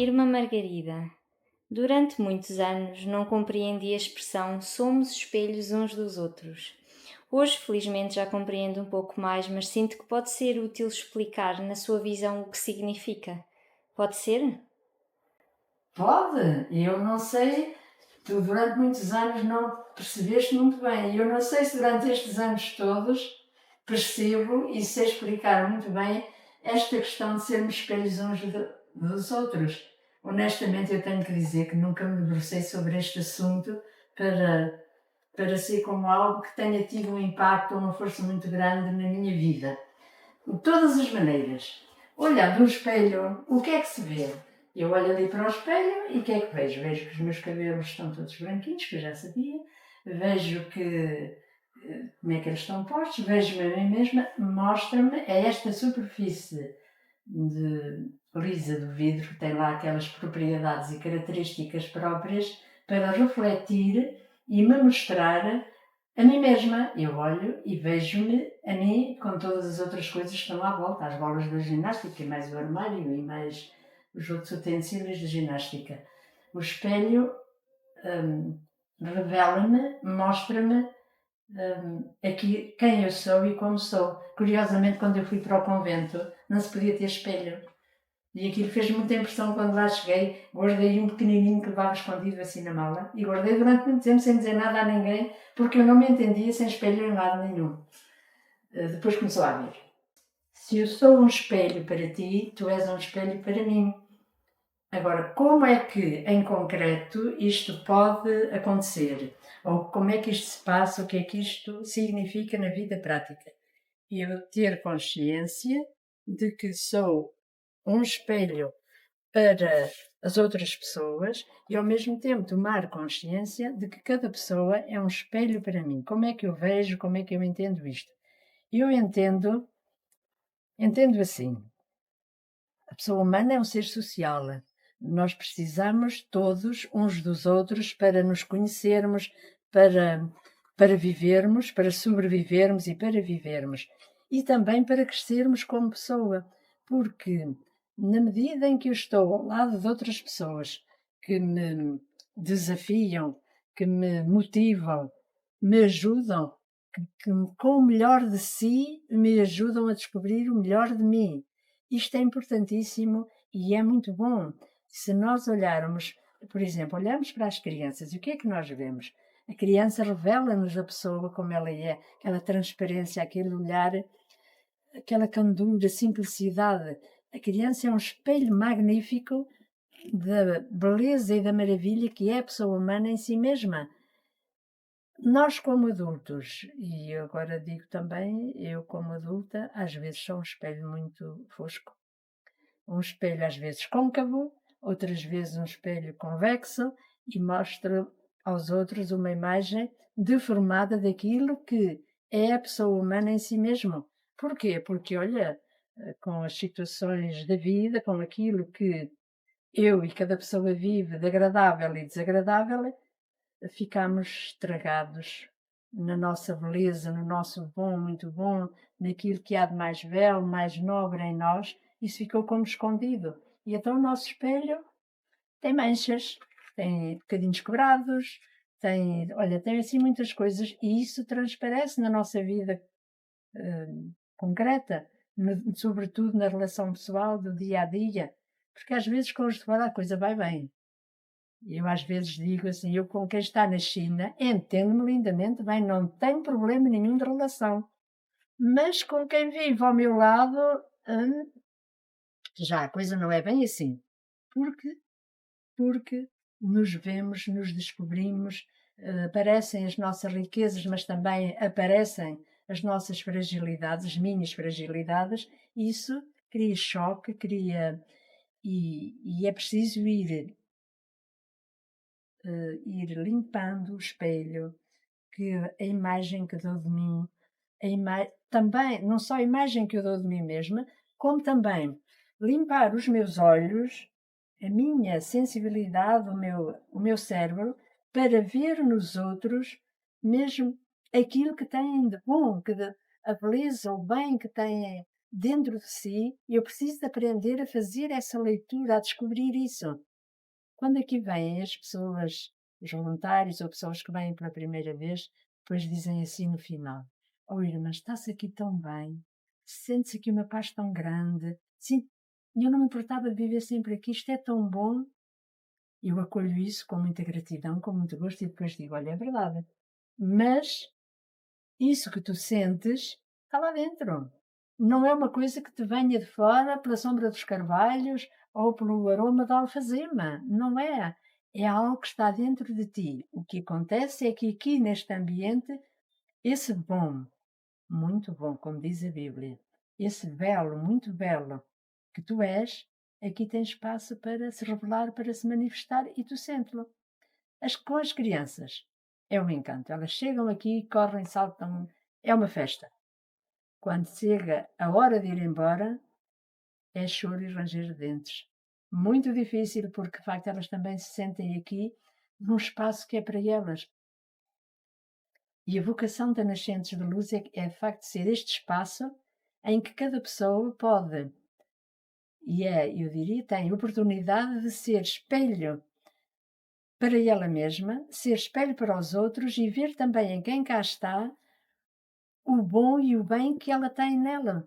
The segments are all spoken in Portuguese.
Irmã Margarida, durante muitos anos não compreendi a expressão somos espelhos uns dos outros. Hoje, felizmente, já compreendo um pouco mais, mas sinto que pode ser útil explicar, na sua visão, o que significa. Pode ser? Pode, eu não sei, tu durante muitos anos não percebeste muito bem. Eu não sei se durante estes anos todos percebo e sei explicar muito bem esta questão de sermos espelhos uns dos outros. Honestamente, eu tenho que dizer que nunca me debrucei sobre este assunto para ser como algo que tenha tido um impacto ou uma força muito grande na minha vida. De todas as maneiras, olhando no espelho, o que é que se vê? Eu olho ali para o espelho e o que é que vejo? Vejo que os meus cabelos estão todos branquinhos, que eu já sabia. Vejo que como é que eles estão postos. Vejo-me a mim mesma, mostra-me esta superfície lisa do vidro, que tem lá aquelas propriedades e características próprias para refletir e me mostrar a mim mesma. Eu olho e vejo-me a mim com todas as outras coisas que estão à volta, as bolas da ginástica, e mais o armário e mais os outros utensílios de ginástica. O espelho revela-me, mostra-me aqui quem eu sou e como sou. Curiosamente, quando eu fui para o convento, não se podia ter espelho. E aquilo fez muita impressão quando lá cheguei. Guardei um pequenininho que levava escondido assim na mala. E guardei durante muito tempo sem dizer nada a ninguém, porque eu não me entendia sem espelho em lado nenhum. Depois começou a ver. Se eu sou um espelho para ti, tu és um espelho para mim. Agora, como é que, em concreto, isto pode acontecer? Ou como é que isto se passa? O que é que isto significa na vida prática? Eu ter consciência de que sou um espelho para as outras pessoas e, ao mesmo tempo, tomar consciência de que cada pessoa é um espelho para mim. Como é que eu vejo, como é que eu entendo isto? Eu entendo assim. A pessoa humana é um ser social. Nós precisamos todos uns dos outros para nos conhecermos, para vivermos, para sobrevivermos e para vivermos. E também para crescermos como pessoa. Porque, na medida em que eu estou ao lado de outras pessoas que me desafiam, que me motivam, me ajudam, que com o melhor de si me ajudam a descobrir o melhor de mim. Isto é importantíssimo e é muito bom. Se nós olharmos, por exemplo, olharmos para as crianças, e o que é que nós vemos? A criança revela-nos a pessoa como ela é, aquela transparência, aquele olhar, aquela candura, simplicidade. A criança é um espelho magnífico da beleza e da maravilha que é a pessoa humana em si mesma. Nós, como adultos, e agora digo também, eu como adulta, às vezes sou um espelho muito fosco. Um espelho às vezes côncavo, outras vezes um espelho convexo e mostra aos outros uma imagem deformada daquilo que é a pessoa humana em si mesmo. Porquê? Porque, olha, com as situações da vida, com aquilo que eu e cada pessoa vive de agradável e desagradável, ficamos estragados na nossa beleza, no nosso bom, muito bom, naquilo que há de mais belo, mais nobre em nós, isso ficou como escondido. E então o nosso espelho tem manchas, tem bocadinhos quebrados, tem assim muitas coisas e isso transparece na nossa vida concreta, sobretudo na relação pessoal do dia a dia, porque às vezes com os de fora a coisa vai bem, eu às vezes digo assim, eu com quem está na China entendo-me lindamente bem, não tenho problema nenhum de relação. Mas com quem vive ao meu lado, já a coisa não é bem assim. Porque, porque nos vemos, nos descobrimos, aparecem as nossas riquezas, mas também aparecem as nossas fragilidades, as minhas fragilidades, e isso cria choque, e é preciso ir limpando o espelho, que a imagem que dou de mim, também, não só a imagem que eu dou de mim mesma, como também limpar os meus olhos, a minha sensibilidade, o meu cérebro, para ver nos outros mesmo aquilo que têm de bom, a beleza, o bem que têm dentro de si, e eu preciso de aprender a fazer essa leitura, a descobrir isso. Quando aqui vêm as pessoas, os voluntários ou pessoas que vêm pela primeira vez, depois dizem assim no final: "Oh irmã, está-se aqui tão bem, sente-se aqui uma paz tão grande, sim, eu não me importava de viver sempre aqui, isto é tão bom." Eu acolho isso com muita gratidão, com muito gosto e depois digo: "Olha, é verdade, mas isso que tu sentes está lá dentro. Não é uma coisa que te venha de fora pela sombra dos carvalhos ou pelo aroma da alfazema. Não é. É algo que está dentro de ti. O que acontece é que aqui neste ambiente, esse bom, muito bom, como diz a Bíblia, esse belo, muito belo que tu és, aqui tem espaço para se revelar, para se manifestar e tu sentes-lo. Com as crianças é um encanto. Elas chegam aqui, correm, saltam, é uma festa. Quando chega a hora de ir embora, é choro e ranger de dentes. Muito difícil, porque de facto elas também se sentem aqui num espaço que é para elas. E a vocação da Nascentes de Luz é de facto ser este espaço em que cada pessoa pode, eu diria, tem oportunidade de ser espelho para ela mesma, ser espelho para os outros e ver também em quem cá está o bom e o bem que ela tem nela,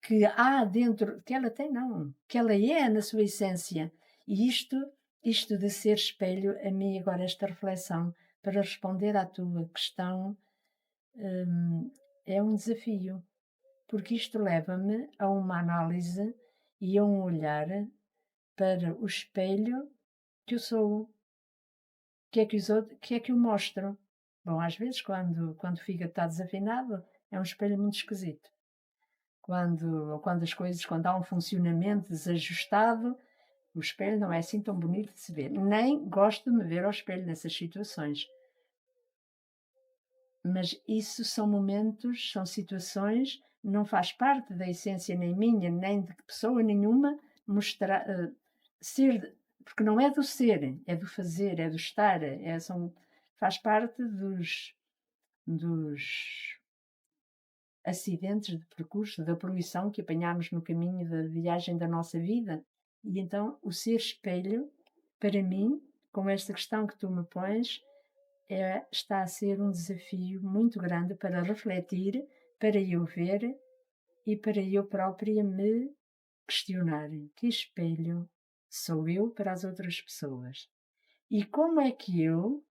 que há dentro, que ela tem não, que ela é na sua essência. E isto de ser espelho, a mim agora esta reflexão, para responder à tua questão, é um desafio, porque isto leva-me a uma análise e a um olhar para o espelho que eu sou, que é que os outros, que é que eu mostro. Bom, às vezes quando o fígado está desafinado, é um espelho muito esquisito. Quando as coisas, quando há um funcionamento desajustado, o espelho não é assim tão bonito de se ver. Nem gosto de me ver ao espelho nessas situações. Mas isso são momentos, são situações, não faz parte da essência nem minha, nem de pessoa nenhuma mostrar, ser, porque não é do ser, é do fazer, é do estar, faz parte dos acidentes de percurso, da poluição que apanhámos no caminho da viagem da nossa vida. E então o ser espelho, para mim, com esta questão que tu me pões, está a ser um desafio muito grande para refletir, para eu ver e para eu própria me questionar. Que espelho sou eu para as outras pessoas? E como é que eu,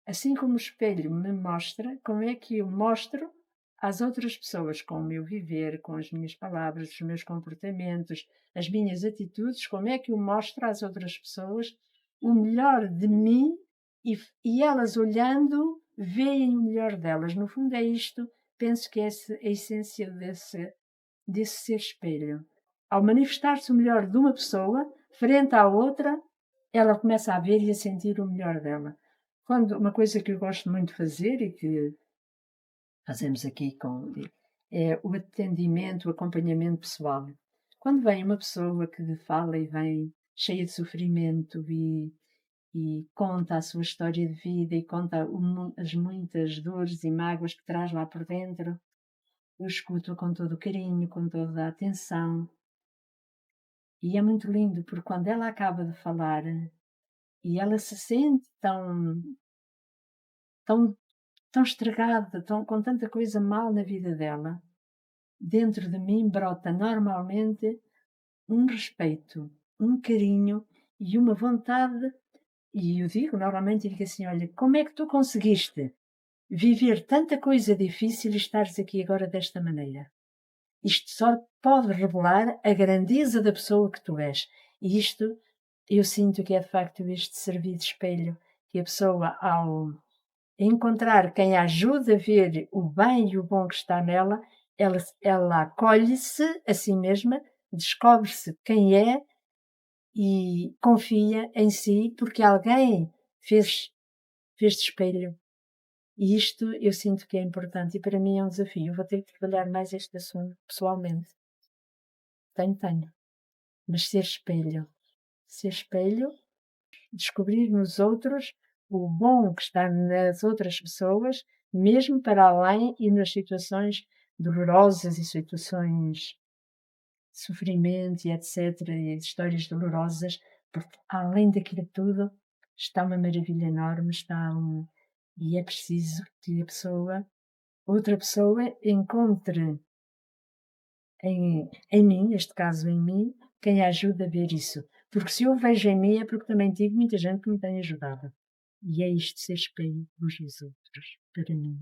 assim como o espelho me mostra, como é que eu mostro às outras pessoas com o meu viver, com as minhas palavras, os meus comportamentos, as minhas atitudes, como é que eu mostro às outras pessoas o melhor de mim e elas olhando veem o melhor delas. No fundo é isto, penso que é a essência desse ser espelho. Ao manifestar-se o melhor de uma pessoa, frente à outra, ela começa a ver e a sentir o melhor dela. Uma coisa que eu gosto muito de fazer e que fazemos aqui é o atendimento, o acompanhamento pessoal. Quando vem uma pessoa que fala e vem cheia de sofrimento e conta a sua história de vida e conta as muitas dores e mágoas que traz lá por dentro, eu escuto com todo o carinho, com toda a atenção. E é muito lindo, porque quando ela acaba de falar e ela se sente tão, tão estragada, com tanta coisa mal na vida dela, dentro de mim brota normalmente um respeito, um carinho e uma vontade. E eu normalmente digo assim: olha, como é que tu conseguiste viver tanta coisa difícil e estares aqui agora desta maneira? Isto só pode revelar a grandeza da pessoa que tu és. E isto, eu sinto que é de facto este servir de espelho, que a pessoa, ao encontrar quem a ajuda a ver o bem e o bom que está nela, ela acolhe-se a si mesma, descobre-se quem é e confia em si, porque alguém fez de espelho. E isto eu sinto que é importante e para mim é um desafio. Eu vou ter que trabalhar mais este assunto pessoalmente. Tenho. Mas ser espelho, descobrir nos outros o bom que está nas outras pessoas, mesmo para além e nas situações dolorosas e situações sofrimento e etc., e histórias dolorosas, porque além daquilo tudo está uma maravilha enorme, e é preciso que outra pessoa encontre em mim, neste caso em mim, quem a ajude a ver isso. Porque se eu vejo em mim é porque também tive muita gente que me tem ajudado. E é isto ser espelho uns dos outros, para mim.